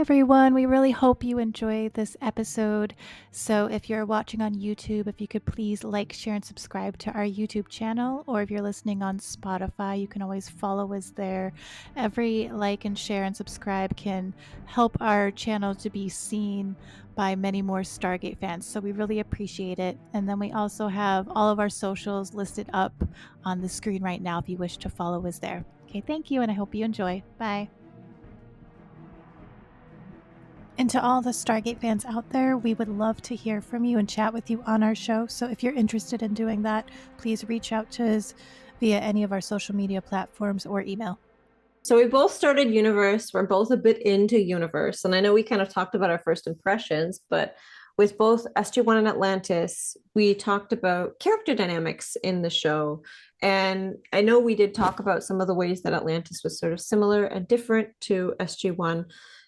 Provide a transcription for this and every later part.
everyone. We really hope you enjoyed this episode. So, if you're watching on YouTube, if you could please like, share, and subscribe to our YouTube channel, or if you're listening on Spotify, you can always follow us there. Every like and share and subscribe can help our channel to be seen by many more Stargate fans. So, we really appreciate it. And then we also have all of our socials listed up on the screen right now if you wish to follow us there. Okay, thank you, and I hope you enjoy. Bye. And to all the Stargate fans out there, we would love to hear from you and chat with you on our show. So if you're interested in doing that, please reach out to us via any of our social media platforms or email. So we both started Universe. We're both a bit into Universe. And I know we kind of talked about our first impressions, but with both SG1 and Atlantis, we talked about character dynamics in the show. And I know we did talk about some of the ways that Atlantis was sort of similar and different to SG1.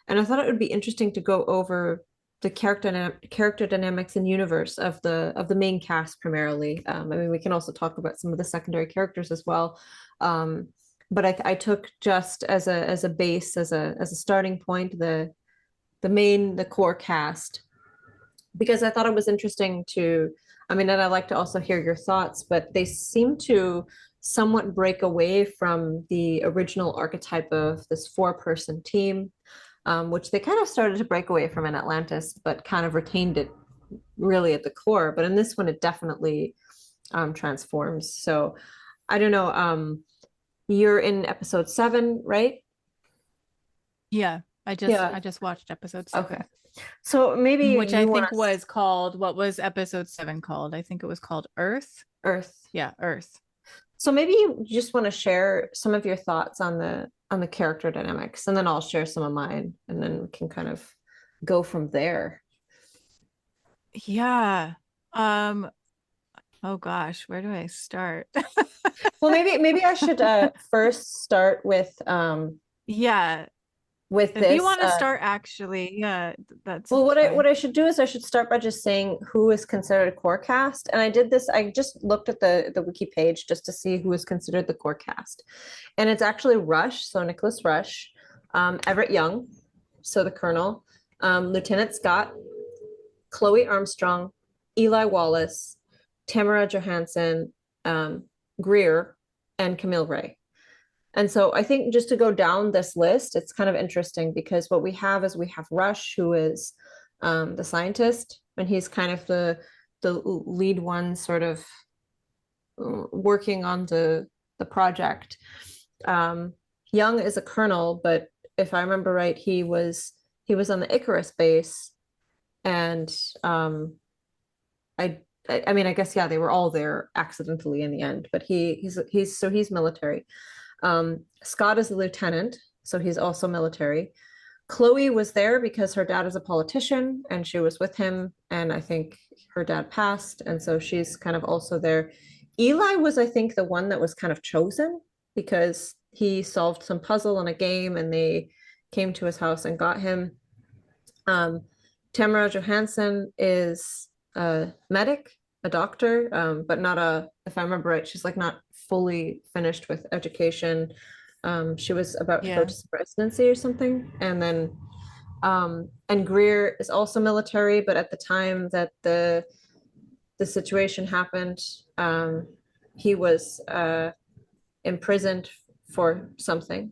And I thought it would be interesting to go over the character dynamics in Universe of the main cast primarily. I mean, we can also talk about some of the secondary characters as well. But I took just as a base, as a starting point, the core cast, because I thought it was interesting to, I mean, and I'd like to also hear your thoughts, but they seem to somewhat break away from the original archetype of this four-person team, which they kind of started to break away from in Atlantis, but kind of retained it really at the core. But in this one, it definitely transforms. So I don't know. You're in episode 7, right? Yeah, I Yeah. just watched episode 7. Okay. So maybe Which I you want think was called, what was episode 7 called? I think it was called Earth. Earth. Yeah, Earth. So maybe you just want to share some of your thoughts on the character dynamics, and then I'll share some of mine, and then we can kind of go from there. Yeah. Oh gosh, where do I start? Well, maybe I should first start Yeah, with if you this. want to start, actually, yeah, that's Well, fine. what I should do is I should start by just saying who is considered a core cast. And I did this, I just looked at the wiki page just to see who is considered the core cast. And it's actually Rush, so Nicholas Rush, Everett Young, so the Colonel, Lieutenant Scott, Chloe Armstrong, Eli Wallace, Tamara Johansen, Greer, and Camile Wray. And so I think just to go down this list, it's kind of interesting because what we have is we have Rush, who is the scientist, and he's kind of the lead one, sort of working on the project. Young is a colonel, but if I remember right, he was on the Icarus base, and I mean, I guess yeah, they were all there accidentally in the end, but he's military. Scott is a lieutenant, so he's also military. Chloe was there because her dad is a politician and she was with him, and I think her dad passed, and so she's kind of also there. Eli was, I think, the one that was kind of chosen because he solved some puzzle in a game and they came to his house and got him. Tamara Johansen is a medic, a doctor, but not a, if I remember right, she's like not fully finished with education. She was about to go to residency or something. And then, and Greer is also military, but at the time that the situation happened, he was imprisoned for something.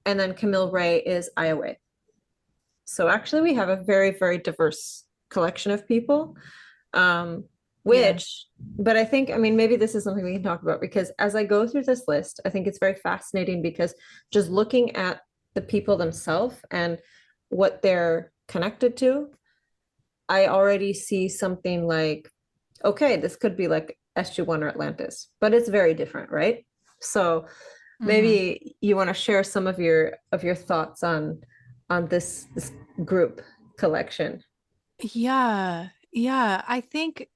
And then Camile Wray is Iowa. So actually, we have a very, very diverse collection of people. But I think, I mean, maybe this is something we can talk about because as I go through this list, I think it's very fascinating because just looking at the people themselves and what they're connected to, I already see something like, okay, this could be like SG1 or Atlantis, but it's very different, right? So maybe you want to share some of your thoughts on this group collection. Yeah, yeah. I think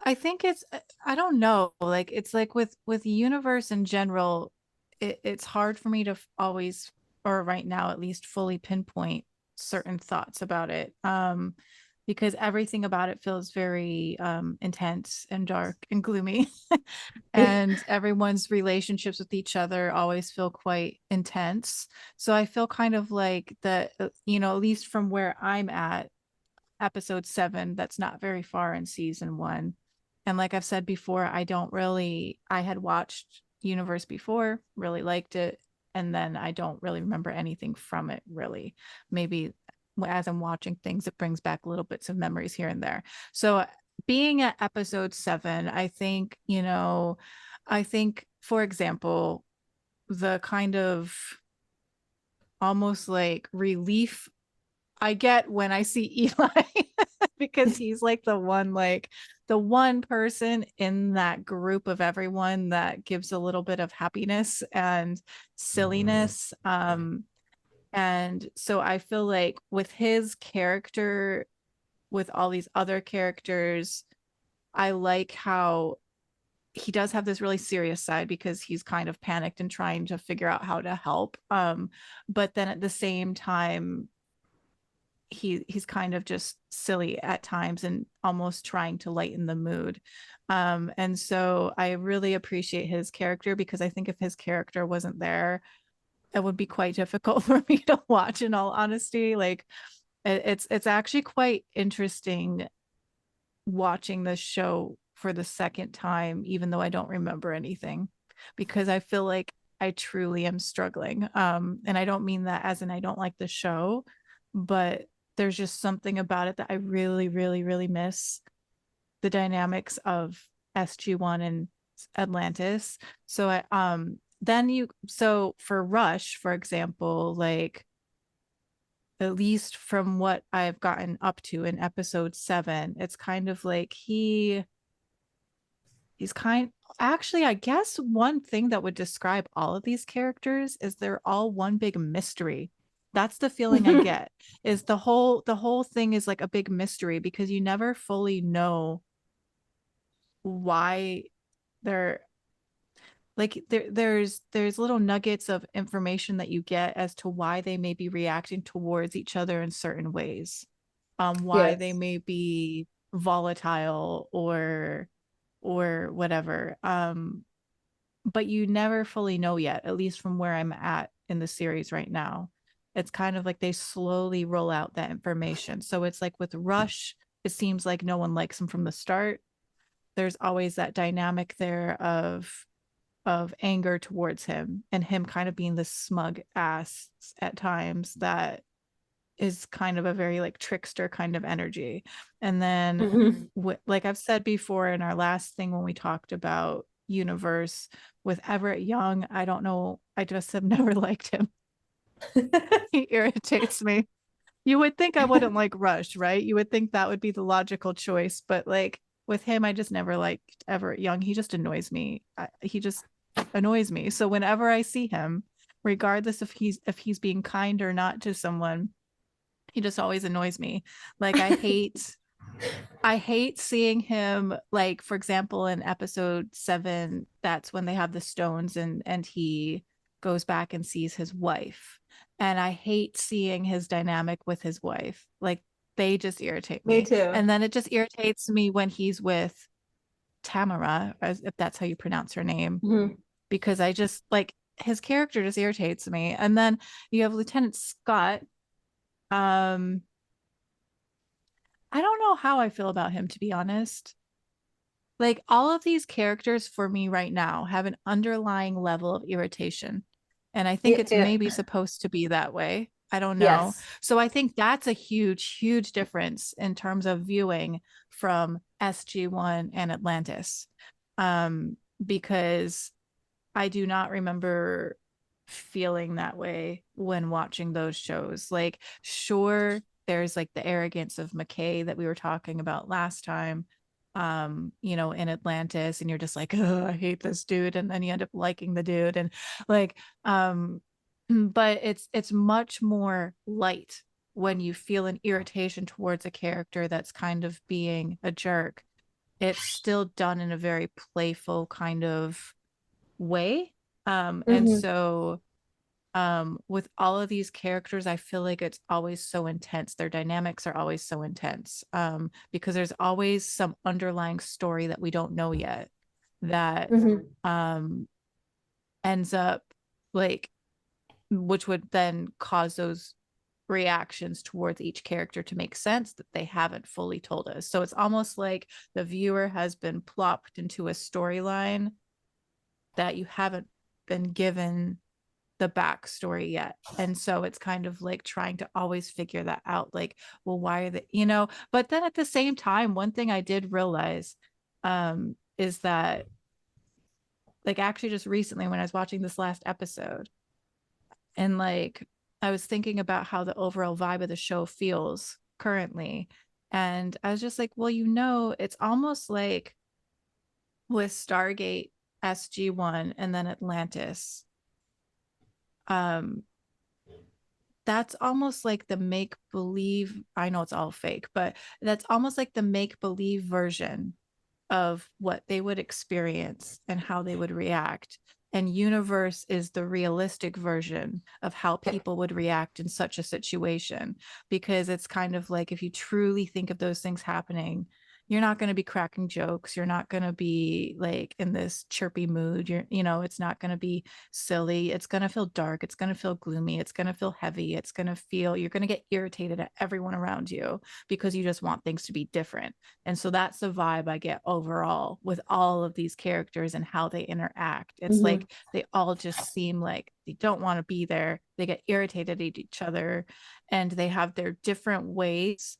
it's, I don't know, like it's like with the universe in general, it's hard for me to always, or right now at least, fully pinpoint certain thoughts about it. because everything about it feels very intense and dark and gloomy. And everyone's relationships with each other always feel quite intense. So I feel kind of like that, at least from where I'm at, episode 7, that's not very far in season 1. And like I've said before, I had watched Universe before, really liked it, and then I don't really remember anything from it really. Maybe as I'm watching things, it brings back little bits of memories here and there. So being at episode 7, I think, for example, the kind of almost like relief I get when I see Eli because he's like the one person in that group of everyone that gives a little bit of happiness and silliness. And so I feel like with his character, with all these other characters, I like how he does have this really serious side because he's kind of panicked and trying to figure out how to help. But then at the same time, he's kind of just silly at times and almost trying to lighten the mood. And so I really appreciate his character, because I think if his character wasn't there, it would be quite difficult for me to watch, in all honesty. Like it's actually quite interesting watching this show for the second time, even though I don't remember anything, because I feel like I truly am struggling. And I don't mean that as in I don't like the show, but there's just something about it that I really, really, really miss, the dynamics of SG1 and Atlantis. So so for Rush, for example, like at least from what I've gotten up to in episode 7, it's kind of like he's kind actually, I guess one thing that would describe all of these characters is they're all one big mystery. That's the feeling I get, is the whole thing is like a big mystery, because you never fully know why they're like there's little nuggets of information that you get as to why they may be reacting towards each other in certain ways, why they Yes. may be volatile or whatever, but you never fully know yet, at least from where I'm at in the series right now. It's kind of like they slowly roll out that information. So it's like with Rush, it seems like no one likes him from the start. There's always that dynamic there of anger towards him, and him kind of being this smug ass at times that is kind of a very like trickster kind of energy. And then Mhm. like I've said before in our last thing when we talked about Universe, with Everett Young, I don't know, I just have never liked him. He irritates me. You would think I wouldn't like Rush, right? You would think that would be the logical choice, but like with him, I just never liked Everett Young. He just annoys me. He just annoys me. So whenever I see him, regardless if he's being kind or not to someone, he just always annoys me. Like I hate seeing him, like for example in episode 7, that's when they have the stones and he goes back and sees his wife. And I hate seeing his dynamic with his wife. Like they just irritate Me me. too. And then it just irritates me when he's with Tamara, as if that's how you pronounce her name, Mhm. because I just like his character just irritates me. And then you have Lieutenant Scott. Um I don't know how I feel about him, to be honest. Like all of these characters for me right now have an underlying level of irritation. And I think Yeah, it's yeah. maybe supposed to be that way. I don't know. Yes. So I think that's a huge, huge difference in terms of viewing from SG1 and Atlantis. Um, because I do not remember feeling that way when watching those shows. Like, sure, there's like the arrogance of McKay that we were talking about last time, in Atlantis, and you're just like, oh, I hate this dude, and then you end up liking the dude, and like, but it's much more light when you feel an irritation towards a character that's kind of being a jerk. It's still done in a very playful kind of way. And Hmm. so with all of these characters, I feel like it's always so intense. Their dynamics are always so intense, because there's always some underlying story that we don't know yet that um, ends up like, which would then cause those reactions towards each character to make sense that they haven't fully told us. So it's almost like the viewer has been plopped into a storyline that you haven't been given the backstory yet. And so it's kind of like trying to always figure that out. Like, well, why are they, but then at the same time, one thing I did realize is that, like, actually just recently when I was watching this last episode, and like I was thinking about how the overall vibe of the show feels currently. And I was just like, well, it's almost like with Stargate SG1 and then Atlantis, um, that's almost like the make believe. I know it's all fake, but that's almost like the make believe version of what they would experience and how they would react. And universe is the realistic version of how people would react in such a situation, because it's kind of like, if you truly think of those things happening, you're not going to be cracking jokes, you're not going to be like in this chirpy mood, it's not going to be silly, it's going to feel dark, it's going to feel gloomy, it's going to feel heavy, you're going to get irritated at everyone around you because you just want things to be different. And so that's the vibe I get overall with all of these characters and how they interact. It's like they all just seem like they don't want to be there, they get irritated at each other, and they have their different ways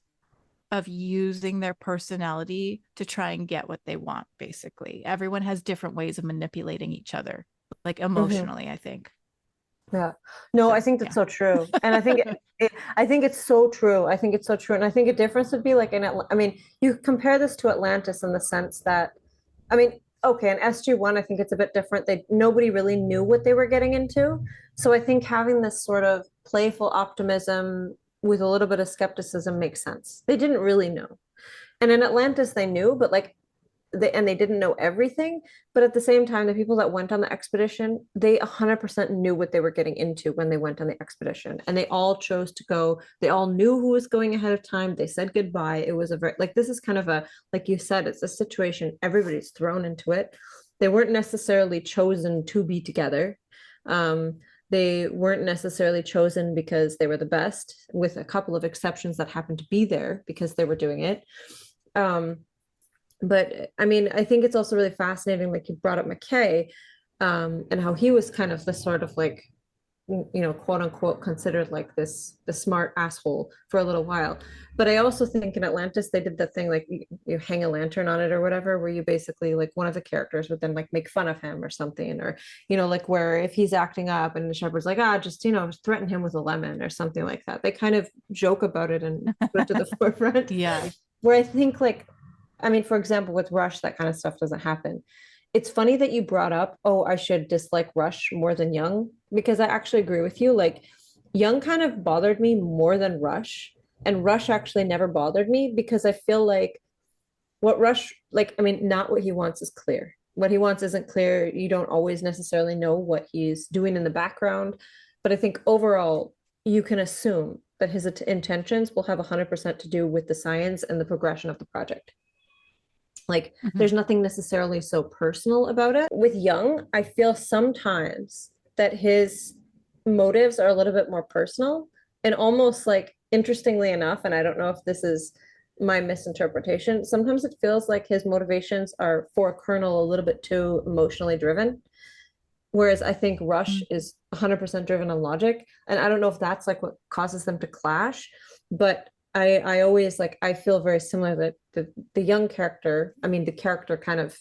of using their personality to try and get what they want. Basically, everyone has different ways of manipulating each other, like emotionally, I think. Yeah. No, I So think that's yeah. so true. And I think I think it's so true. I think it's so true. And I think a difference would be like I mean, you compare this to Atlantis in the sense that, I mean, okay, in SG1, I think it's a bit different. Nobody really knew what they were getting into. So I think having this sort of playful optimism with a little bit of skepticism makes sense. They didn't really know. And in Atlantis, they knew, but like they didn't know everything, but at the same time, the people that went on the expedition, they 100% knew what they were getting into when they went on the expedition, and they all chose to go. They all knew who was going ahead of time. They said goodbye. It was a very, like, this is kind of a, like you said, it's a situation everybody's thrown into it. They weren't necessarily chosen to be together. They weren't necessarily chosen because they were the best, with a couple of exceptions that happened to be there because they were doing it. But I mean, I think it's also really fascinating, like you brought up McKay, and how he was kind of the sort of like, quote unquote, considered like the smart asshole for a little while. But I also think in Atlantis they did the thing like you hang a lantern on it or whatever, where you basically, like, one of the characters would then like make fun of him or something, or like where if he's acting up and the shepherd's like, just threaten him with a lemon or something like that. They kind of joke about it and put it to the forefront. Yeah. Where I think, like, I mean, for example, with Rush, that kind of stuff doesn't happen. It's funny that you brought up, oh, I should dislike Rush more than Young, because I actually agree with you. Like, Young kind of bothered me more than Rush, and Rush actually never bothered me because I feel like what Rush, like, I mean, not what he wants is clear. What he wants isn't clear. You don't always necessarily know what he's doing in the background, but I think overall, you can assume that his intentions will have 100% to do with the science and the progression of the project. Like, Mhm. there's nothing necessarily so personal about it. With Young, I feel sometimes that his motives are a little bit more personal, and almost like, interestingly enough, and I don't know if this is my misinterpretation, sometimes it feels like his motivations are for Colonel a little bit too emotionally driven. Whereas I think Rush Mhm. is 100% driven on logic. And I don't know if that's like what causes them to clash, but I always, like, I feel very similar that the Young character, I mean, the character kind of,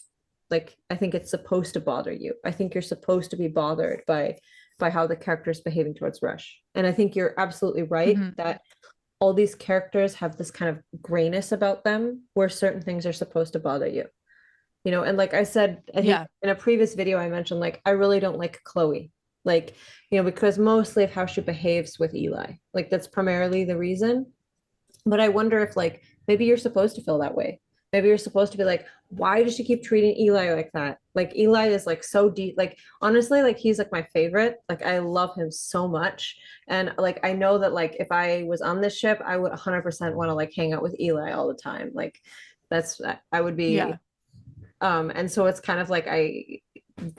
like, I think it's supposed to bother you. I think you're supposed to be bothered by how the character is behaving towards Rush. And I think you're absolutely right Mhm. that all these characters have this kind of grayness about them where certain things are supposed to bother you. And like I said, I think Yeah. in a previous video I mentioned, like, I really don't like Chloe, like, because mostly of how she behaves with Eli, like that's primarily the reason. But I wonder if, like, maybe you're supposed to feel that way. Maybe you're supposed to be like, why does she keep treating Eli like that? Like Eli is like so deep. Like honestly, like he's like my favorite. Like I love him so much. And like I know that like if I was on this ship, I would 100% want to like hang out with Eli all the time. Like that's I would Yeah. be and so it's kind of like I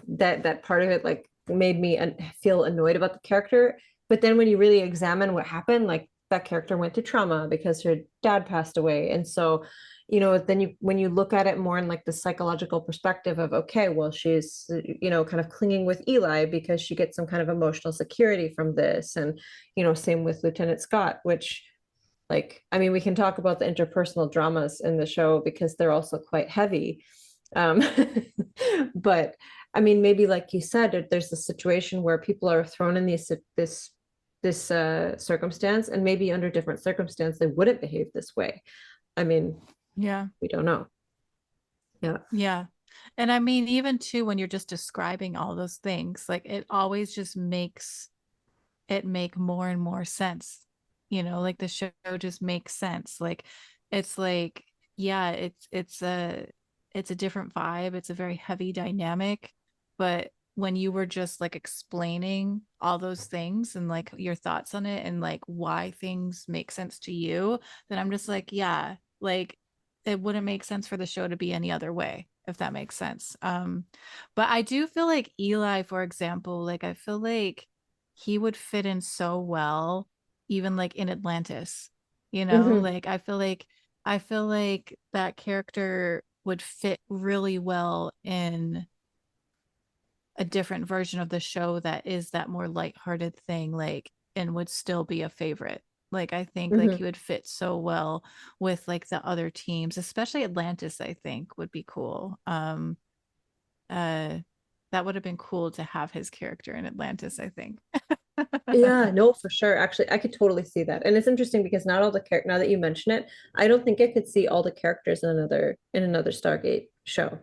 that part of it like made me feel annoyed about the character. But then when you really examine what happened, like that character went through trauma because her dad passed away. And so, then when you look at it more in like the psychological perspective of, okay, well, she's, kind of clinging with Eli because she gets some kind of emotional security from this. And, same with Lieutenant Scott, which like, I mean, we can talk about the interpersonal dramas in the show because they're also quite heavy. Um, but I mean, maybe like you said, there's a situation where people are thrown in this circumstance, and maybe under different circumstance they wouldn't behave this way. I mean, Yeah. we don't know. Yeah. Yeah. And I mean, even too, when you're just describing all those things, like it always just makes it make more and more sense. Like the show just makes sense. Like it's like, yeah, it's a different vibe. It's a very heavy dynamic. But when you were just like explaining all those things and like your thoughts on it and like why things make sense to you, then I'm just like, yeah, like it wouldn't make sense for the show to be any other way, if that makes sense. But I do feel like Eli, for example, like I feel like he would fit in so well, even like in Atlantis, Hmm. like I feel like that character would fit really well in a different version of the show that is that more lighthearted thing, like, and would still be a favorite. Like I think like Hmm. he would fit so well with like the other teams, especially Atlantis, I think would be cool. Uh that would have been cool to have his character in Atlantis, I think. Yeah, no, for sure. Actually, I could totally see that. And it's interesting because not all the character now that you mention it, I don't think I could see all the characters in another Stargate show.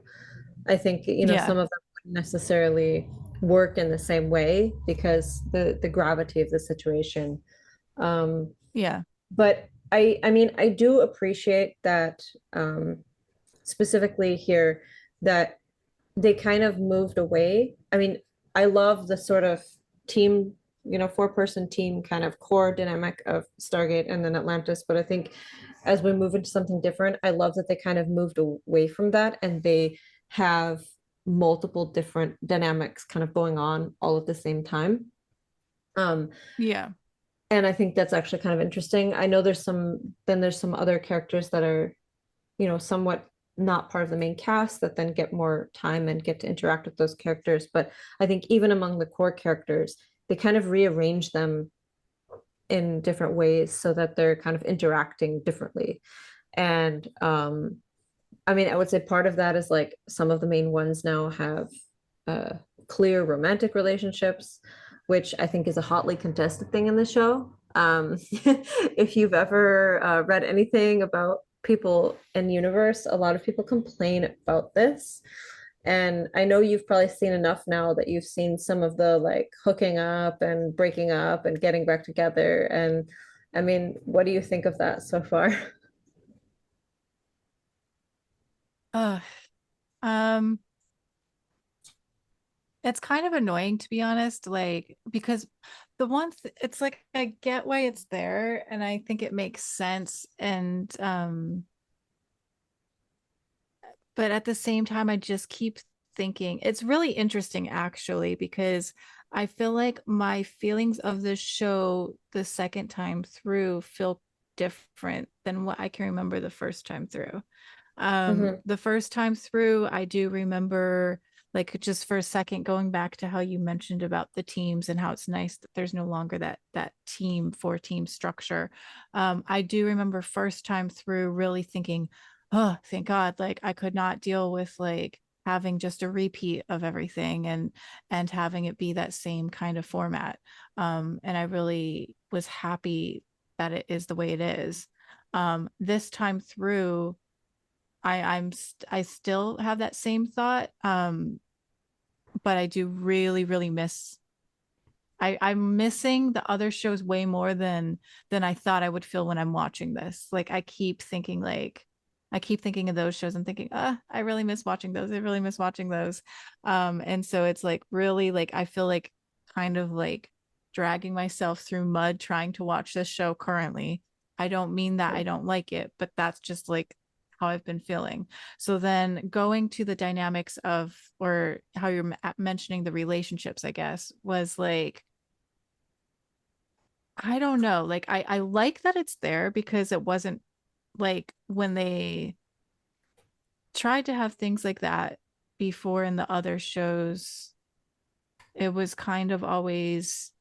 I think, Yeah. some of them wouldn't necessarily work in the same way because the gravity of the situation. Um, Yeah. but I mean, I do appreciate that specifically here that they kind of moved away. I mean, I love the sort of team, four-person team kind of core dynamic of Stargate and then Atlantis. But I think as we move into something different, I love that they kind of moved away from that and they have multiple different dynamics kind of going on all at the same time. Um, Yeah. and I think that's actually kind of interesting. I know there's some other characters that are, somewhat not part of the main cast that then get more time and get to interact with those characters. But I think even among the core characters, they kind of rearrange them in different ways so that they're kind of interacting differently. And I mean, I would say part of that is like some of the main ones now have uh, clear romantic relationships, which I think is a hotly contested thing in the show. If you've ever read anything about people in universe, a lot of people complain about this. And I know you've probably seen enough now that you've seen some of the like hooking up and breaking up and getting back together. And I mean, what do you think of that so far? uh um it's kind of annoying, to be honest, like because it's like I get why it's there and I think it makes sense, and but at the same time I just keep thinking it's really interesting actually, because I feel like my feelings of this show the second time through feel different than what I can remember the first time through. Hmm. The first time through, I do remember, like, just for a second, going back to how you mentioned about the teams and how it's nice that there's no longer that four team structure. I do remember first time through really thinking, oh, thank God, like I could not deal with like having just a repeat of everything and having it be that same kind of format. And I really was happy that it is the way it is. This time through, I still have that same thought, but I do really really miss. I'm missing the other shows way more than I thought I would feel when I'm watching this. Like I keep thinking like, I keep thinking of those shows and thinking, I really miss watching those. I really miss watching those. And so it's like really like I feel like kind of like dragging myself through mud trying to watch this show currently. I don't mean that I don't like it, but that's just like how I've been feeling. So then going to the dynamics of, or how you're mentioning the relationships, I guess, was like, I don't know. Like I like that it's there because it wasn't like when they tried to have things like that before in the other shows, it was kind of always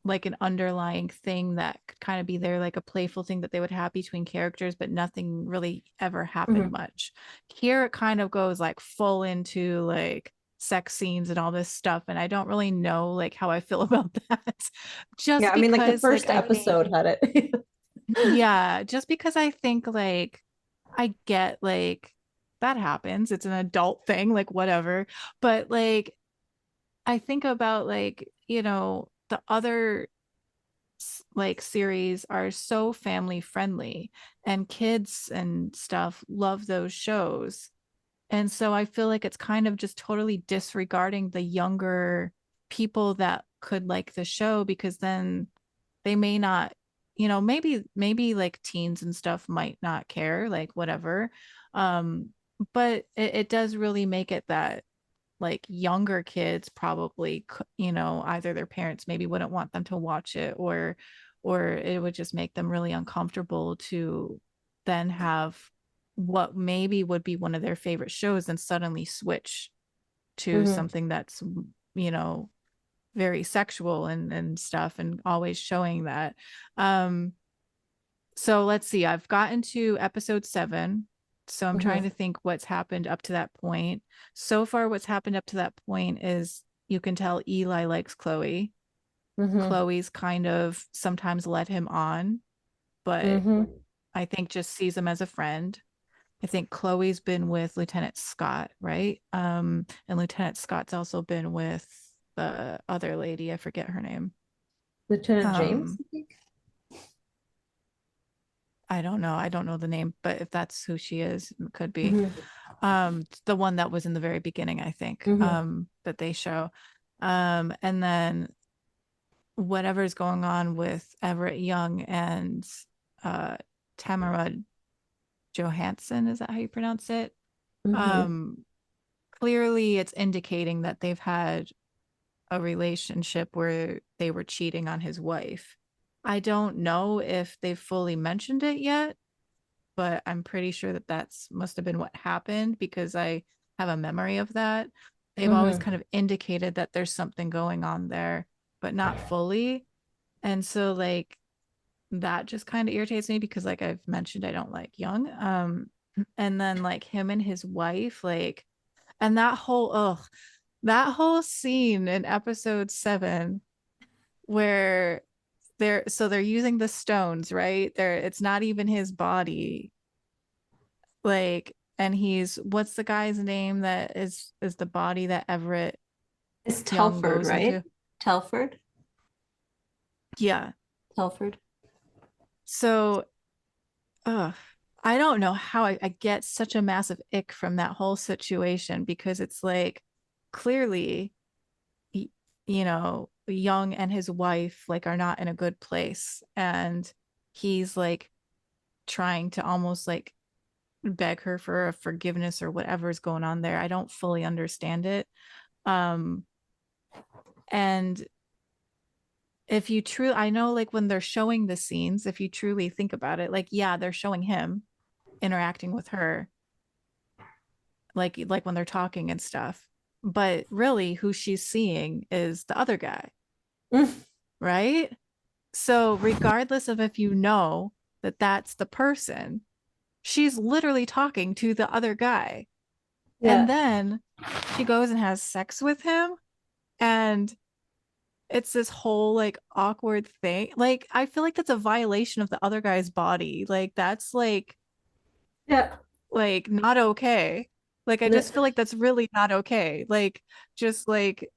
like an underlying thing that could kind of be there, like a playful thing that they would have between characters, but nothing really ever happened Mhm. much. Here it kind of goes like full into like sex scenes and all this stuff. And I don't really know like how I feel about that. Yeah, Just I mean, like the because like first I think, episode had it. yeah, just because I think like I get like that happens. It's an adult thing, like whatever. But like I think about like, the other like series are so family friendly and kids and stuff love those shows. And so I feel like it's kind of just totally disregarding the younger people that could like the show because then they may not, maybe like teens and stuff might not care, like whatever. Um, but it does really make it that like younger kids probably, either their parents maybe wouldn't want them to watch it, or it would just make them really uncomfortable to then have what maybe would be one of their favorite shows and suddenly switch to Mhm. something that's, you know, very sexual and stuff and always showing that. Um, so let's see, I've gotten to episode 7. So I'm trying Mhm. to think what's happened up to that point. So far, what's happened up to that point is you can tell Eli likes Chloe. Mhm. Chloe's kind of sometimes led him on, but Mhm. I think just sees him as a friend. I think Chloe's been with Lieutenant Scott, right? And Lieutenant Scott's also been with the other lady. I forget her name. Lieutenant James, Um, I think. I don't know. I don't know the name, but if that's who she is, it could be. Mhm. The one that was in the very beginning, I think, Mhm. that they show. And then whatever's going on with Everett Young and uh Tamara Johansen, is that how you pronounce it? Mhm. Um, Clearly it's indicating that they've had a relationship where they were cheating on his wife. I don't know if they've fully mentioned it yet, but I'm pretty sure that that's must have been what happened because I have a memory of that. They've always Mhm. kind of indicated that there's something going on there, but not fully. And so like that just kind of irritates me because like I've mentioned I don't like Young. And then like him and his wife, like, and that whole scene in episode 7 where they're using the stones, right? It's not even his body, like, and he's, what's the guy's name that is the body that Everett It's Young Telford, goes right? into? Telford. Yeah. Telford. So ugh, I don't know how I get such a massive ick from that whole situation because it's like clearly y- Young and his wife like are not in a good place, and he's like trying to almost like beg her for a forgiveness or whatever is going on there. I don't fully understand it. um and if you truly, I know like when they're showing the scenes, if you truly think about it, like yeah, they're showing him interacting with her, like when they're talking and stuff, but really who she's seeing is the other guy, Mm. right? So regardless of if you know that that's the person, she's literally talking to the other guy. And Yeah. then she goes and has sex with him, and it's this whole like awkward thing. Like I feel like that's a violation of the other guy's body. Like that's Yeah. like not okay. Like I The- just feel like that's really not okay. Like just like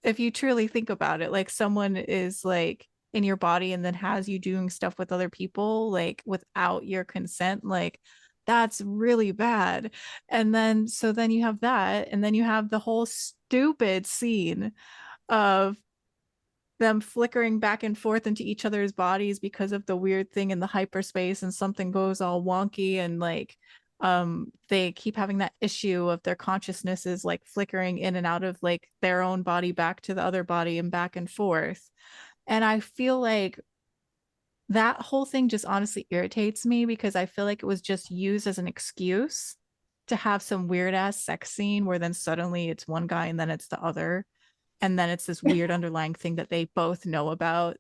if you truly think about it, like someone is like in your body and then has you doing stuff with other people like without your consent, like that's really bad. And then, so then you have that, and then you have the whole stupid scene of them flickering back and forth into each other's bodies because of the weird thing in the hyperspace, and something goes all wonky, and like they keep having that issue of their consciousnesses like flickering in and out of like their own body back to the other body and back and forth. And I feel like that whole thing just honestly irritates me because I feel like it was just used as an excuse to have some weird ass sex scene where then suddenly it's one guy and then it's the other. And then it's this weird underlying thing that they both know about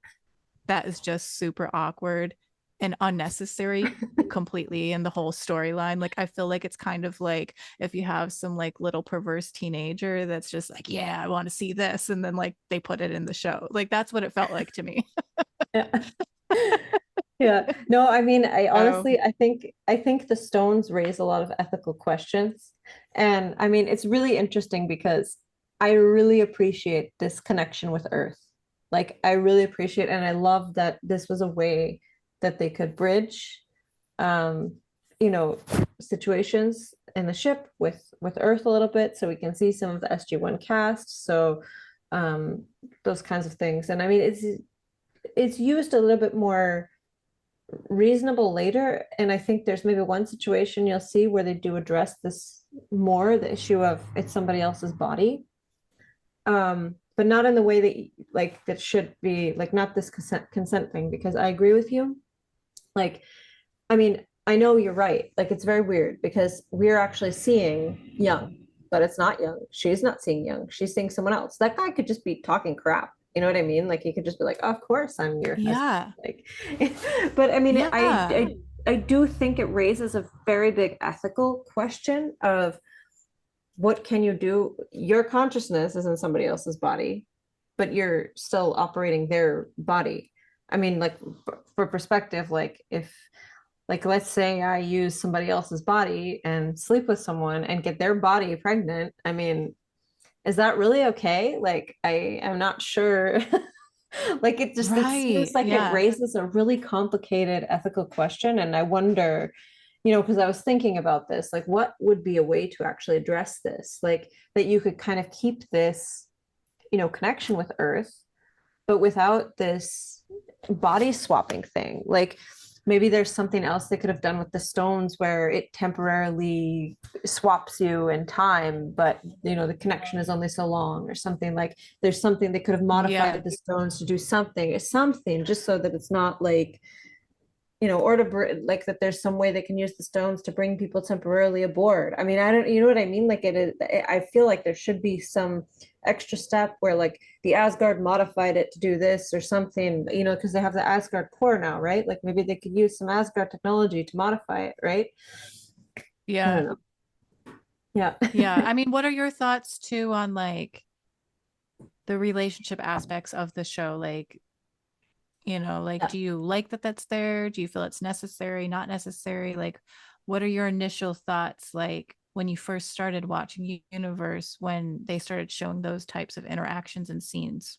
that is just super awkward and unnecessary completely in the whole storyline. Like, I feel like it's kind of like if you have some like little perverse teenager that's just like, yeah, I want to see this. And then like they put it in the show. Like, that's what it felt like to me. Yeah. Yeah. No, I mean, I So, honestly, I think the stones raise a lot of ethical questions. And I mean, it's really interesting because I really appreciate this connection with Earth. Like I really appreciate and I love that this was a way that they could bridge um, you know, situations in the ship with Earth a little bit so we can see some of the SG-1 cast. So those kinds of things. And I mean, it's used a little bit more reasonable later. And I think there's maybe one situation you'll see where they do address this more, the issue of it's somebody else's body. But not in the way that like that should be like not this consent thing, because I agree with you. Like, I mean, I know you're right. Like it's very weird because we're actually seeing Young, but it's not Young. She's not seeing Young. She's seeing someone else. That guy could just be talking crap. You know what I mean? Like he could just be like, oh, "Of course, I'm your husband." yeah. Like, but I mean, Yeah. I do think it raises a very big ethical question of what can you do? Your consciousness is in somebody else's body, but you're still operating their body. I mean, like for perspective, like if like let's say I use somebody else's body and sleep with someone and get their body pregnant. I mean, is that really okay? Like I am not sure. Like it seems Right. like it Yeah. raises a really complicated ethical question. And I wonder, because I was thinking about this, like what would be a way to actually address this? Like that you could kind of keep this, connection with Earth, but without this body swapping thing. Like maybe there's something else they could have done with the stones where it temporarily swaps you in time, but the connection is only so long or something. Like there's something they could have Yeah. modified the stones to do something just so that it's not like or to like that there's some way they can use the stones to bring people temporarily aboard. I mean, I don't, you know what I mean? Like it is, I feel like there should be some extra step where like the Asgard modified it to do this or something, because they have the Asgard core now, right? Like maybe they could use some Asgard technology to modify it, right? I Yeah. don't know. Yeah. Yeah. I mean, what are your thoughts too on like the relationship aspects of the show? Like, like, Yeah. do you like that that's there? Do you feel it's necessary, not necessary? Like, what are your initial thoughts like when you first started watching Universe when they started showing those types of interactions and scenes?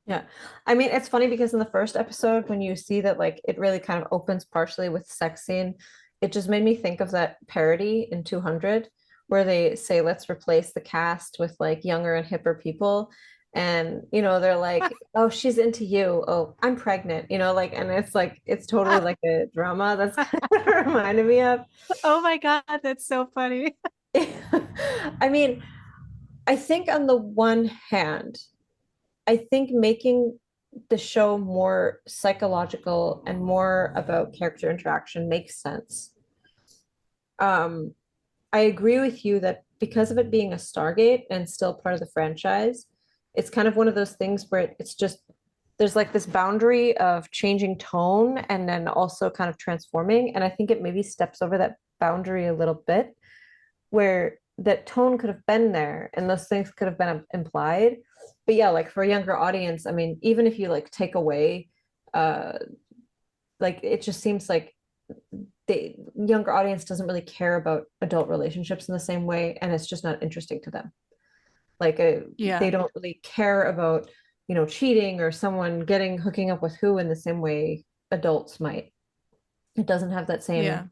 Yeah. I mean, it's funny because in the first episode, when you see that like it really kind of opens partially with sex scene, it just made me think of that parody in 200 where they say, let's replace the cast with like younger and hipper people. And, they're like, oh, she's into you. Oh, I'm pregnant, like, and it's like, it's totally like a drama. That's kind of what it reminded me of. Oh my God, that's so funny. I mean, I think on the one hand, I think making the show more psychological and more about character interaction makes sense. Um, I agree with you that because of it being a Stargate and still part of the franchise, it's kind of one of those things where it's just there's like this boundary of changing tone and then also kind of transforming. And I think it maybe steps over that boundary a little bit where that tone could have been there and those things could have been implied. But yeah, like for a younger audience, I mean, even if you like take away uh like it just seems like the younger audience doesn't really care about adult relationships in the same way, and it's just not interesting to them. Like they Yeah. don't really care about, cheating or someone hooking up with who in the same way adults might. It doesn't have that same Yeah.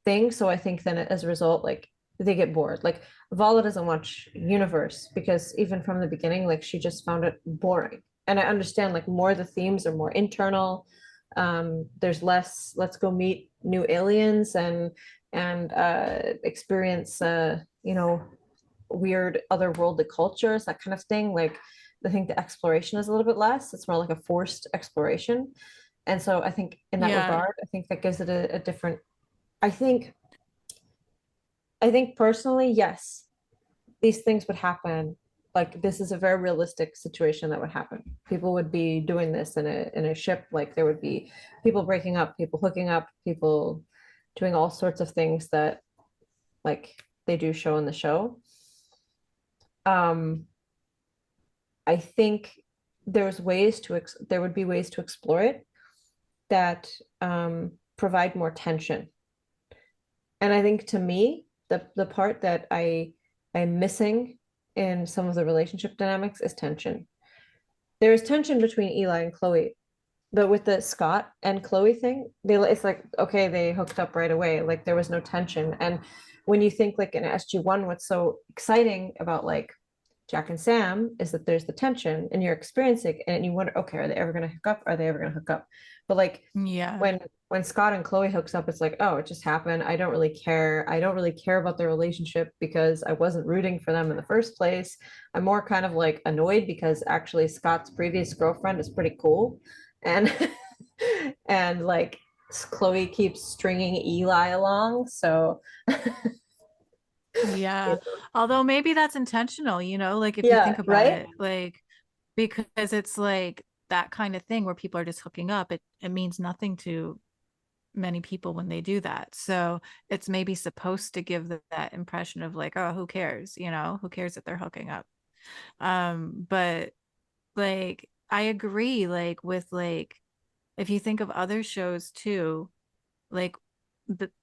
thing. So I think then as a result, like they get bored. Like Vala doesn't watch Universe because even from the beginning, like she just found it boring. And I understand like more the themes are more internal. There's less let's go meet new aliens and experience weird otherworldly cultures, that kind of thing. Like I think the exploration is a little bit less. It's more like a forced exploration. And so I think in that Yeah. regard, I think that gives it a different I think personally, yes, these things would happen. Like this is a very realistic situation that would happen. People would be doing this in a ship. Like there would be people breaking up, people hooking up, people doing all sorts of things that like they do show in the show. Um, I think there would be ways to explore it that provide more tension. And I think to me, the part that I'm missing in some of the relationship dynamics is tension. There is tension between Eli and Chloe, but with the Scott and Chloe thing, it's like okay, they hooked up right away. Like there was no tension. And when you think like in SG1, what's so exciting about like Jack and Sam is that there's the tension and you're experiencing and you wonder, okay, are they ever gonna hook up? Are they ever gonna hook up? But like Yeah. when Scott and Chloe hooks up, it's like, oh, it just happened. I don't really care. I don't really care about their relationship because I wasn't rooting for them in the first place. I'm more kind of like annoyed because actually Scott's previous girlfriend is pretty cool. And and like Chloe keeps stringing Eli along. So Yeah. Although maybe that's intentional, like if you yeah, think about right? it, like because it's like that kind of thing where people are just hooking up, it means nothing to many people when they do that. So it's maybe supposed to give that impression of like, oh, who cares? Who cares that they're hooking up? But like I agree, like with like if you think of other shows too, like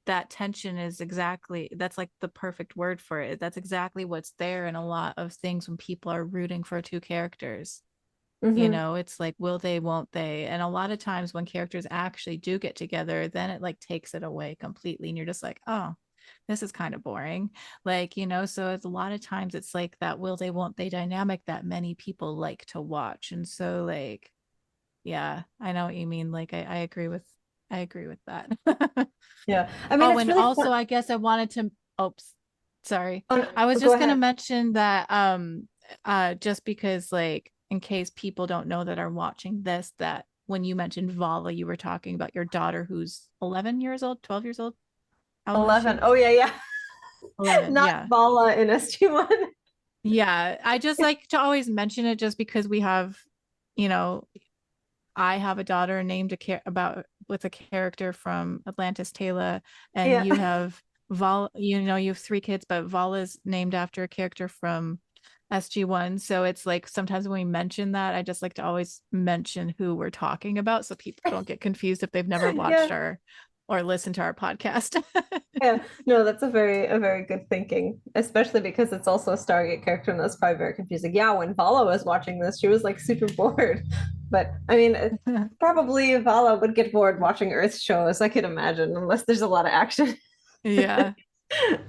that tension is exactly that's like the perfect word for it. That's exactly what's there in a lot of things when people are rooting for two characters. Mm-hmm. It's like will they, won't they? And a lot of times when characters actually do get together, then it like takes it away completely and you're just like, oh, this is kind of boring. Like, so it's a lot of times it's like that will they, won't they dynamic that many people like to watch. And so like, yeah, I know what you mean. Like I agree with that. Yeah. I mean, Oh, it's and really also fun. I guess I wanted to, oops, sorry. I was Go just gonna ahead. mention that just because like in case people don't know that are watching this, that when you mentioned Vala, you were talking about your daughter who's 11 years old, 12 years old. How old is 11. she? Oh, yeah, yeah. 11. Not Yeah. Vala in SG1. Yeah. I just like to always mention it just because we have, you know, I have a daughter named about with a character from Atlantis, Taylor, and Yeah. you have Val. You have three kids, but Vala's named after a character from SG1. So it's like sometimes when we mention that, I just like to always mention who we're talking about, so people don't get confused if they've never watched Yeah. our or listened to our podcast. Yeah. No, that's a very good thinking, especially because it's also a Stargate character, and that's probably very confusing. Yeah, when Vala was watching this, she was like super bored. But I mean, probably Vala would get bored watching Earth shows, I could imagine, unless there's a lot of action. Yeah.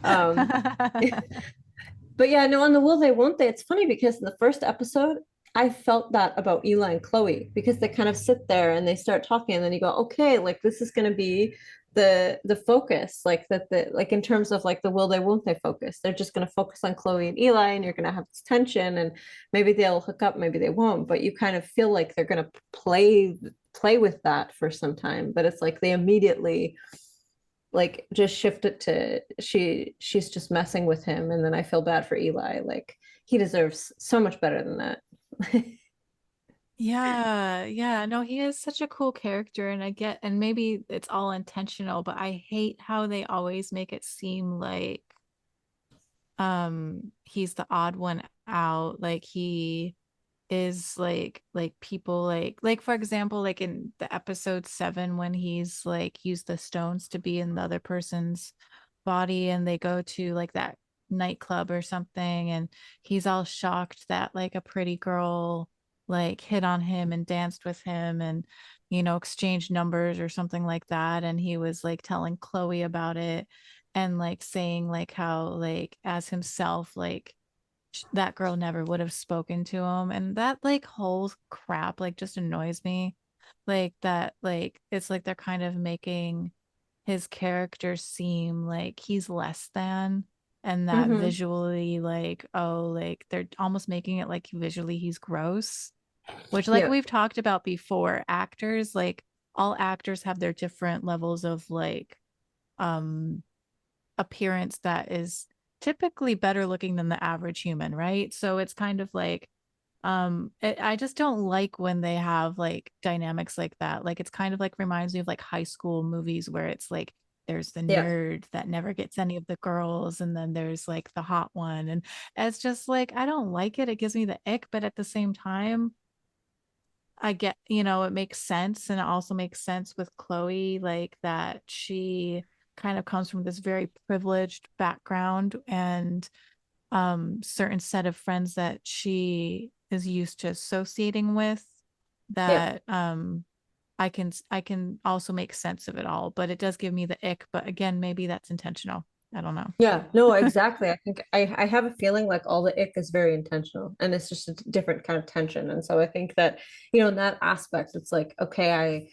Um, But yeah, no, on the will they, won't they? It's funny because in the first episode, I felt that about Eli and Chloe because they kind of sit there and they start talking, and then you go, okay, like this is going to be the focus, like that the like in terms of like the will they, won't they focus. They're just going to focus on Chloe and Eli, and you're going to have this tension, and maybe they'll hook up, maybe they won't, but you kind of feel like they're going to play with that for some time. But it's like they immediately like just shift it to she's just messing with him, and then I feel bad for Eli. Like he deserves so much better than that. Yeah, yeah. No, he is such a cool character, and and maybe it's all intentional, but I hate how they always make it seem like he's the odd one out. Like he is like people like for example, like in the episode 7 when he's like used the stones to be in the other person's body and they go to like that nightclub or something and he's all shocked that like a pretty girl like hit on him and danced with him and exchanged numbers or something like that, and he was like telling Chloe about it and like saying like how like as himself like that girl never would have spoken to him, and that like whole crap like just annoys me, like that like it's like they're kind of making his character seem like he's less than, and that Hmm. visually like oh like they're almost making it like visually he's gross, which like Yeah. we've talked about before, actors like all actors have their different levels of like um appearance that is typically better looking than the average human, right? So it's kind of like I just don't like when they have like dynamics like that. Like it's kind of like reminds me of like high school movies where it's like there's the Yeah. nerd that never gets any of the girls, and then there's like the hot one, and it's just like I don't like it. It gives me the ick, but at the same time I get, it makes sense. And it also makes sense with Chloe, like that she kind of comes from this very privileged background and certain set of friends that she is used to associating with, Yeah. that I can also make sense of it all, but it does give me the ick. But again, maybe that's intentional. I don't know. Yeah, no, exactly. I think I have a feeling like all the ick is very intentional and it's just a different kind of tension. And so I think that, in that aspect, it's like, okay,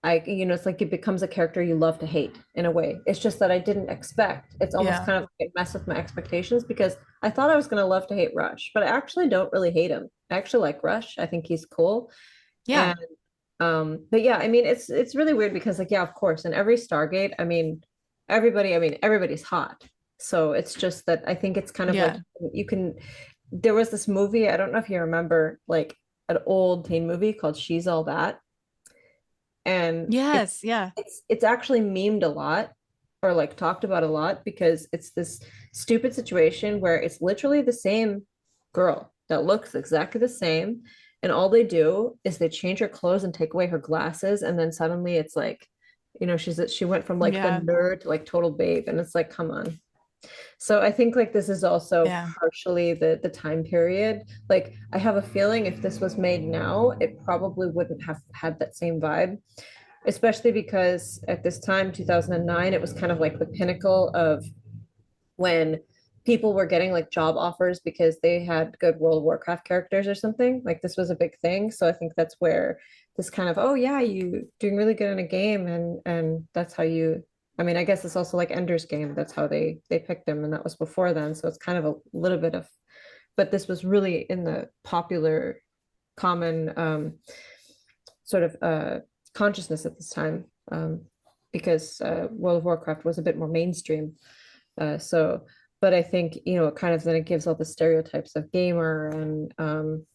it's like it becomes a character you love to hate in a way. It's just that I didn't expect. It's almost Yeah. kind of like it messed with my expectations because I thought I was going to love to hate Rush, but I actually don't really hate him. I actually like Rush. I think he's cool. Yeah. And but yeah, I mean it's really weird because like yeah, of course, in every Stargate, everybody's hot. So it's just that I think it's kind of like Yeah. you can there was this movie, I don't know if you remember, like an old teen movie called She's All That. And Yes. Yeah. it's actually memed a lot or like talked about a lot because it's this stupid situation where it's literally the same girl that looks exactly the same, and all they do is they change her clothes and take away her glasses, and then suddenly it's like, she went from like the Yeah. nerd to like total babe, and it's like, come on. So I think like this is also Yeah. partially the time period. Like I have a feeling if this was made now, it probably wouldn't have had that same vibe, especially because at this time, 2009, it was kind of like the pinnacle of when people were getting like job offers because they had good World of Warcraft characters or something. Like this was a big thing. So I think that's where this kind of, oh yeah, you doing really good in a game, and that's how you, I mean, I guess it's also like Ender's Game. That's how they picked him, and that was before then. So it's kind of a little bit of, but this was really in the popular common sort of consciousness at this time, because World of Warcraft was a bit more mainstream. So, but I think, it kind of then it gives all the stereotypes of gamer, and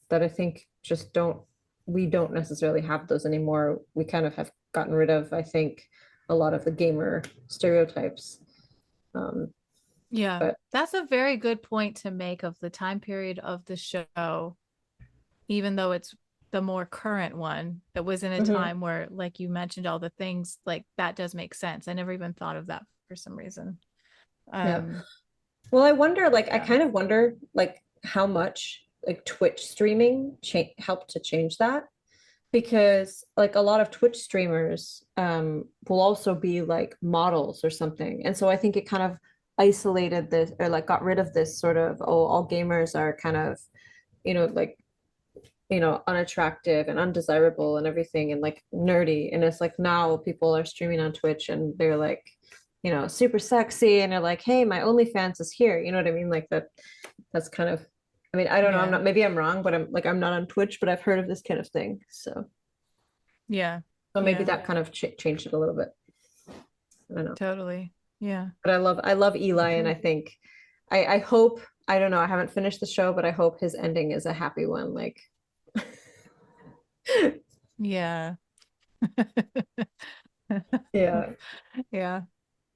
that I think just we don't necessarily have those anymore. We kind of have gotten rid of, I think, a lot of the gamer stereotypes. Um, Yeah. but That's a very good point to make of the time period of the show, even though it's the more current one that was in a mhm, time where, like you mentioned, all the things like that does make sense. I never even thought of that for some reason. yeah. Um, Well, I wonder, like, I yeah. kind of wonder, like, how much like Twitch streaming helped to change that, because like a lot of Twitch streamers will also be like models or something. And so I think it kind of isolated this, or like got rid of this sort of, oh, all gamers are kind of, like, unattractive and undesirable and everything and like nerdy. And it's like now people are streaming on Twitch and they're like, super sexy, and they're like, hey, my OnlyFans is here. You know what I mean? Like that's kind of, I mean, I don't know. I'm Yeah. not, maybe I'm wrong, but I'm not on Twitch, but I've heard of this kind of thing. Yeah. So maybe Yeah. that kind of changed it a little bit. I don't know. Totally. Yeah. But I love Eli, and I think I hope, I don't know, I haven't finished the show, but I hope his ending is a happy one. Like Yeah. yeah. Yeah.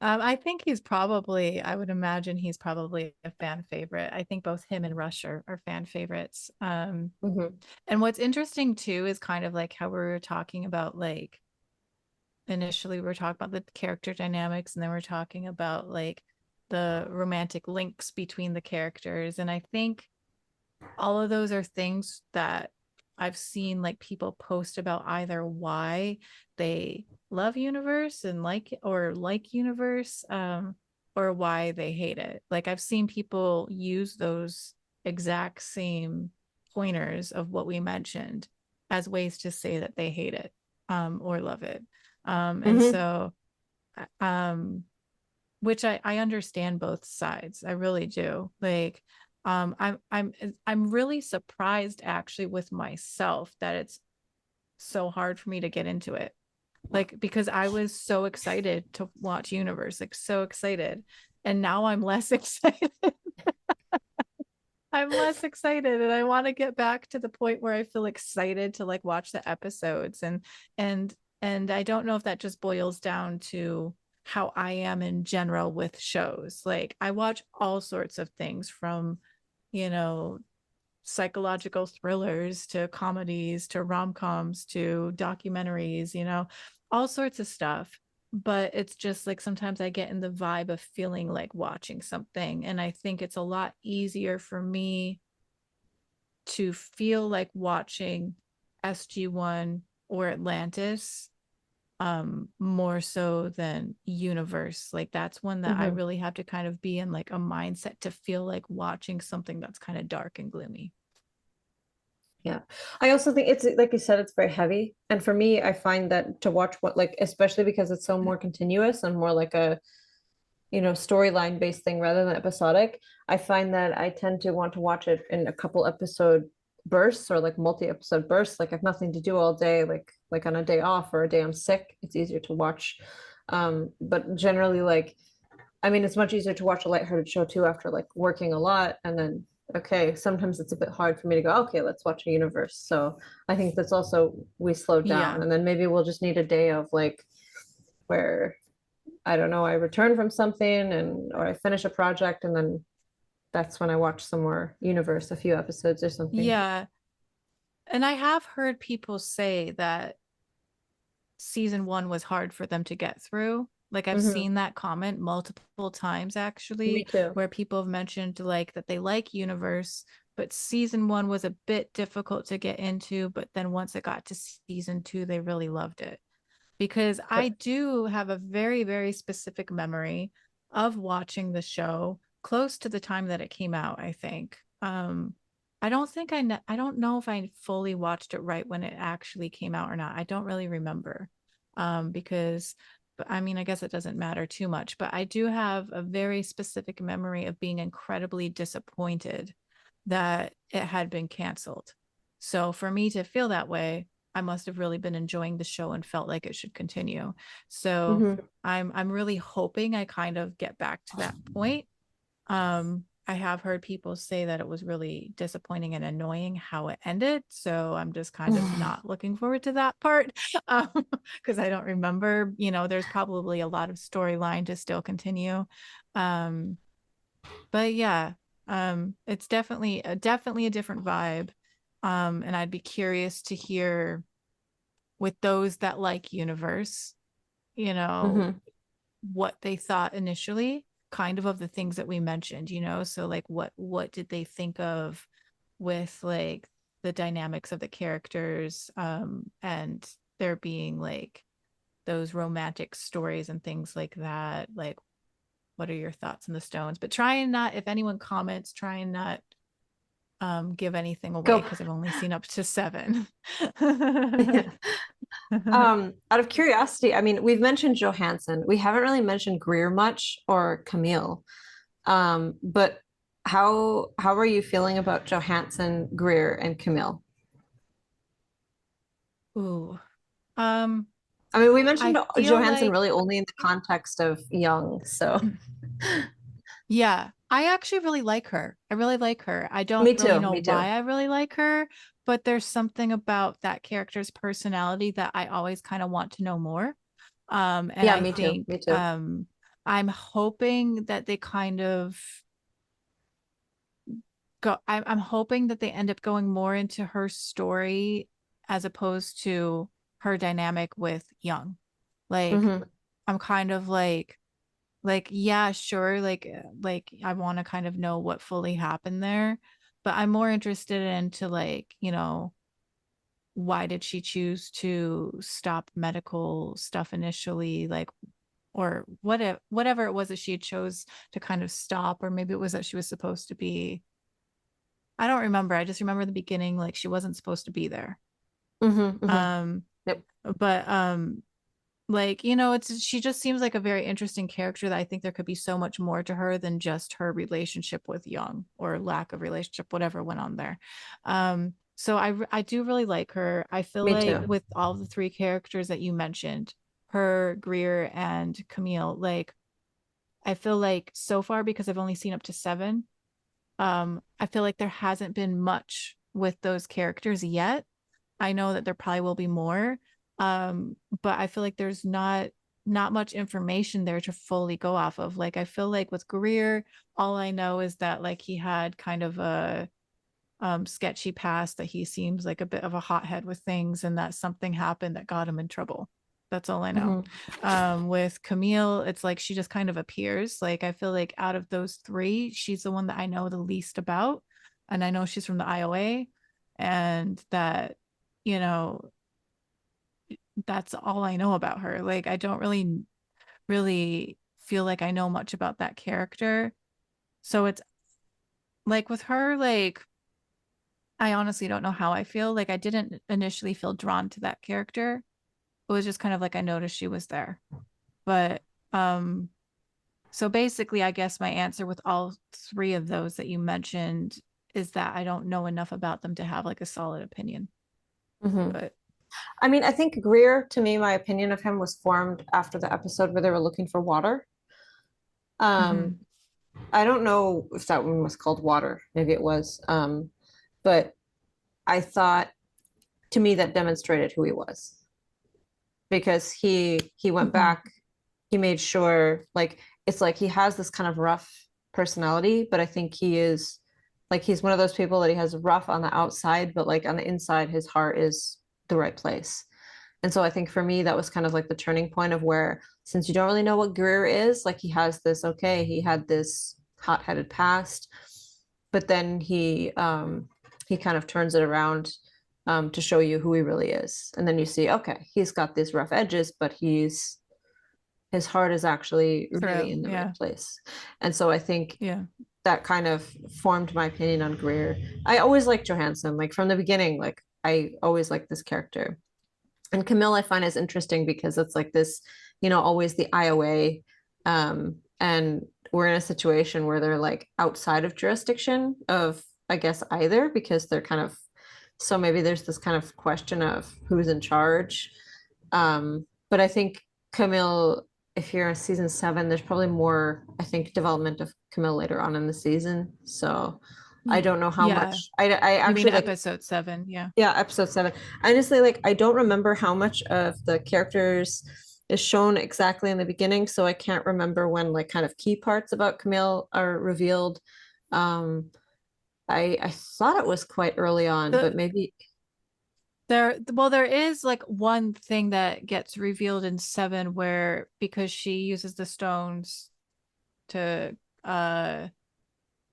I think I would imagine he's probably a fan favorite. I think both him and Rush are fan favorites. Hmm. And what's interesting too is kind of like how we were talking about, like, initially we were talking about the character dynamics, and then we're talking about like the romantic links between the characters. And I think all of those are things that I've seen like people post about either why they love Universe and like Universe, or why they hate it. Like I've seen people use those exact same pointers of what we mentioned as ways to say that they hate it, or love it. And Mm-hmm. so um which I understand both sides. I really do. Like I'm really surprised actually with myself that it's so hard for me to get into it. Like because I was so excited to watch Universe, like so excited. And now I'm less excited. I'm less excited and I want to get back to the point where I feel excited to like watch the episodes, and and I don't know if that just boils down to how I am in general with shows. Like I watch all sorts of things from, you know, psychological thrillers to comedies to rom-coms to documentaries, all sorts of stuff. But it's just like sometimes I get in the vibe of feeling like watching something. And I think it's a lot easier for me to feel like watching SG1 or Atlantis, more so than Universe. Like that's one that I Mm-hmm. really have to kind of be in like a mindset to feel like watching something that's kind of dark and gloomy. Yeah. I also think it's like you said, it's very heavy. And for me, I find that to watch what like especially because it's so more continuous and more like a storyline based thing rather than episodic, I find that I tend to want to watch it in a couple episode bursts or like multi-episode bursts. Like I have nothing to do all day, like on a day off or a day I'm sick, it's easier to watch. But generally like I mean, it's much easier to watch a lighthearted show too after like working a lot and then okay, sometimes it's a bit hard for me to go, okay, let's watch a universe. So I think that's also we slow down Yeah. and then maybe we'll just need a day of like where I don't know, I return from something and or I finish a project and then that's when I watch some more universe, a few episodes or something. Yeah. And I have heard people say that season one was hard for them to get through. Like I've Hmm. seen that comment multiple times Me actually, too. where people have mentioned like that they like Universe, but season one was a bit difficult to get into. But then once it got to season two, they really loved it. Because I do have a very, very specific memory of watching the show close to the time that it came out, I think. I don't think I don't know if I fully watched it right when it actually came out or not. I don't really remember. Because but I mean, I guess it doesn't matter too much, but I do have a very specific memory of being incredibly disappointed that it had been canceled. So for me to feel that way, I must have really been enjoying the show and felt like it should continue. So Hmm. I'm really hoping I kind of get back to that point. I have heard people say that it was really disappointing and annoying how it ended. So I'm just kind of not looking forward to that part. Because I don't remember, there's probably a lot of storyline to still continue. Um, but yeah, it's definitely a different vibe. And I'd be curious to hear with those that like Universe, you know, Hmm. what they thought initially, kind of the things that we mentioned, so like what did they think of with like the dynamics of the characters, and there being like those romantic stories and things like that. Like what are your thoughts on the Stones? But try and not, if anyone comments, try and not give anything away Go. because I've only seen up to 7. Yeah. Out of curiosity, I mean, we've mentioned Johansson. We haven't really mentioned Greer much or Camille. But how are you feeling about Johansson, Greer, and Camille? Ooh. Um, I mean, we I mentioned feel Johansson like really only in the context of Young, so yeah, I actually really like her. I really like her. I don't me really too, know me too. why I really like her, but there's something about that character's personality that I always kind of want to know more. And Yeah, I me too, me think too. I'm hoping that they kind of I'm hoping that they end up going more into her story as opposed to her dynamic with Young. Like Hmm. I'm kind of like yeah, sure, like I want to kind of know what fully happened there, but I'm more interested into like, why did she choose to stop medical stuff initially, like, or whatever it was that she chose to kind of stop, or maybe it was that she was supposed to be. I don't remember. I just remember the beginning, like she wasn't supposed to be there. Mm-hmm, mm-hmm. Um, Yep. but like, it's she just seems like a very interesting character that I think there could be so much more to her than just her relationship with Young, or lack of relationship, whatever went on there. So I do really like her. I feel Me like too. with all the three characters that you mentioned, her, Greer, and Camille, like I feel like so far, because I've only seen up to seven, I feel like there hasn't been much with those characters yet. I know that there probably will be more, but I feel like there's not much information there to fully go off of. Like I feel like with Greer, all I know is that like he had kind of a sketchy past, that he seems like a bit of a hothead with things, and that something happened that got him in trouble. That's all I know. Mm-hmm. With Camille, it's like she just kind of appears. Like I feel like out of those three, she's the one that I know the least about. And I know she's from the IOA, and that, you know, that's all I know about her. Like I don't really feel like I know much about that character. So it's like with her, like I honestly don't know how I feel. Like I didn't initially feel drawn to that character. It was just kind of like I noticed she was there. But um so basically I guess my answer with all three of those that you mentioned is that I don't know enough about them to have like a solid opinion. Mm-hmm. But I mean, I think Greer, to me, my opinion of him was formed after the episode where they were looking for water. Um, mhm. I don't know if that one was called Water. Maybe it was. But I thought, to me, that demonstrated who he was, because he went Mhm. back, he made sure, like it's like he has this kind of rough personality, but I think he is like he's one of those people that he has rough on the outside, but like on the inside, his heart is the right place. And so I think for me, that was kind of like the turning point of where, since you don't really know what Greer is, like he has this, okay, he had this hot-headed past, but then he kind of turns it around to show you who he really is. And then you see, okay, he's got these rough edges, but his heart is actually really True. in the right Yeah. place. And so I think Yeah. that kind of formed my opinion on Greer. I always liked Johansson, like from the beginning, like I always liked this character. And Camille, I find is interesting because it's like this, always the IOA. And we're in a situation where they're like outside of jurisdiction of, I guess, either, because they're kind of, so maybe there's this kind of question of who's in charge. But I think Camille, if you're in season 7, there's probably more, I think, development of Camille later on in the season. So I don't know how Yeah. much I You mean actually like. episode 7? Yeah. Yeah, episode 7. Honestly, like I don't remember how much of the characters is shown exactly in the beginning, so I can't remember when like kind of key parts about Camille are revealed. Um, I thought it was quite early on, but The maybe. there is like one thing that gets revealed in 7, where because she uses the stones to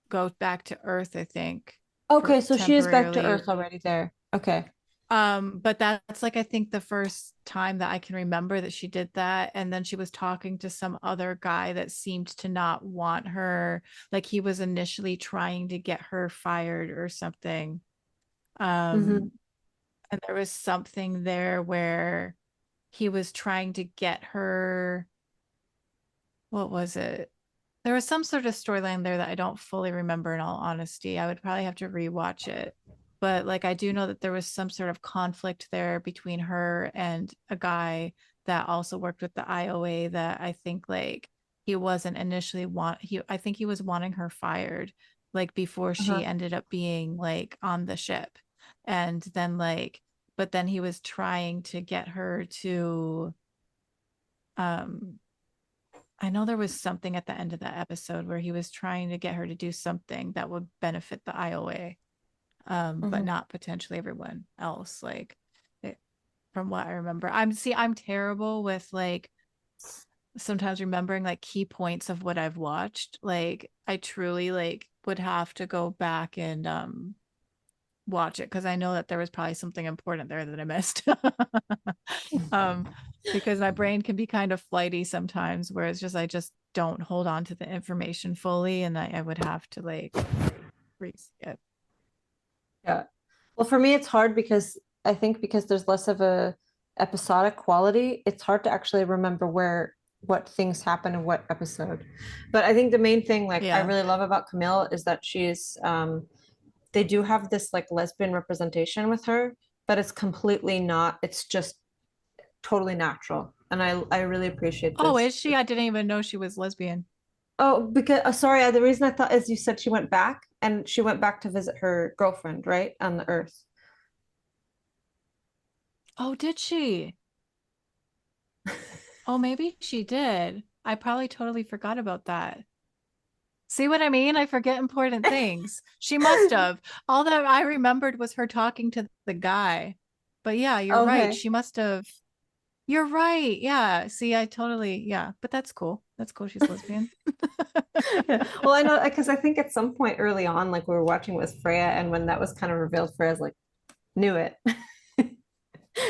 go back to Earth, I think, for Okay, so she is back to temporarily. Earth already there. Okay. But that's like I think the first time that I can remember that she did that. And then she was talking to some other guy that seemed to not want her. Like he was initially trying to get her fired or something. Mm-hmm. Um, and there was something there where he was trying to get her. What was it? There was some sort of storyline there that I don't fully remember, in all honesty. I would probably have to rewatch it. But like I do know that there was some sort of conflict there between her and a guy that also worked with the IOA, that I think like he wasn't initially I think he was wanting her fired, like before she Uh-huh. ended up being like on the ship. And then like but then he was trying to get her to um I know there was something at the end of that episode where he was trying to get her to do something that would benefit the IOA, but Mm-hmm. not potentially everyone else. Like, it, from what I remember, I'm terrible with like sometimes remembering like key points of what I've watched. Like, I truly like would have to go back and watch it because I know that there was probably something important there that I missed. um, because my brain can be kind of flighty sometimes, whereas just I just don't hold on to the information fully, and I would have to like read it. Yeah. Well, for me, it's hard because I think because there's less of a episodic quality, it's hard to actually remember what things happen in what episode. But I think the main thing like I Yeah. really love about Camille is that they do have this like lesbian representation with her, but it's completely not, it's just totally natural. And I really appreciate Oh, this. is she? I didn't even know she was lesbian. Oh, because sorry, the reason I thought is you said she went back and she went back to visit her girlfriend, right? On the Earth. Oh, did she? Oh, maybe she did. I probably totally forgot about that. See what I mean? I forget important things. She must have. All that I remembered was her talking to the guy. But yeah, you're right. Okay. She must have. You're right. Yeah. See, I totally, yeah. But that's cool. That's cool. She's lesbian. Yeah. Well, I know because I think at some point early on, like we were watching with Freya, and when that was kind of revealed, Freya's like, knew it.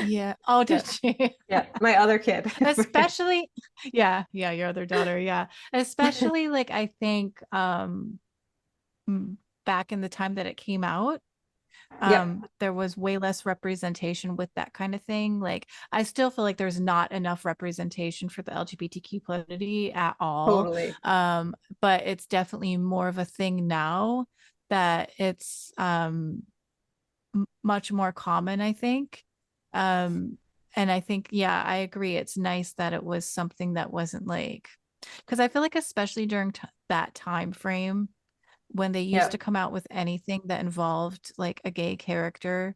Yeah. Oh, Yeah. did she? Yeah. My other kid. Especially, yeah, yeah, your other daughter. Yeah. Especially like I think back in the time that it came out, Yep. there was way less representation with that kind of thing. Like I still feel like there's not enough representation for the LGBTQ community at all. Totally. But it's definitely more of a thing now that it's much more common, I think. um and I think, yeah, I agree, it's nice that it was something that wasn't like, because I feel like especially during that time frame when they used Yeah. to come out with anything that involved like a gay character,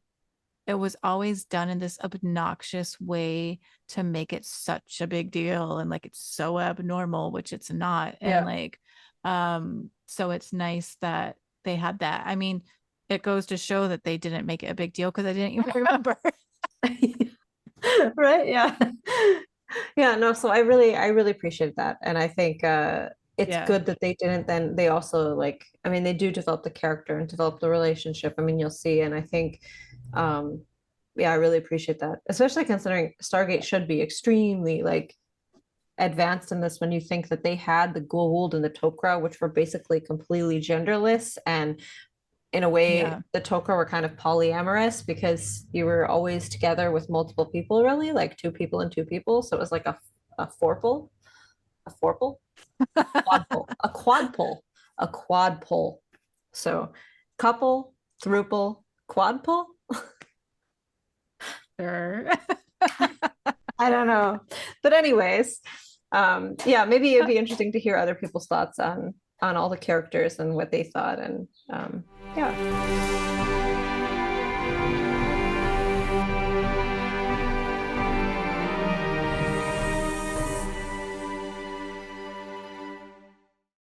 it was always done in this obnoxious way to make it such a big deal and like it's so abnormal, which it's not. And Yeah. like so it's nice that they had that. I mean, it goes to show that they didn't make it a big deal because I didn't even remember. Right. Yeah. Yeah. No, so I really appreciate that. And I think it's Yeah. good that they didn't then they also like I mean they do develop the character and develop the relationship. I mean you'll see and I think um yeah, I really appreciate that. Especially considering Stargate should be extremely like advanced in this when you think that they had the Goa'uld and the Tok'ra, which were basically completely genderless and in a way Yeah. the Tok'ra were kind of polyamorous because you were always together with multiple people really like two people and two people so it was like a fourple a fourple quadple a quadpole a quadpole so couple thruple quadpole Sure. I don't know but anyways yeah maybe it'd be interesting to hear other people's thoughts on all the characters and what they thought and yeah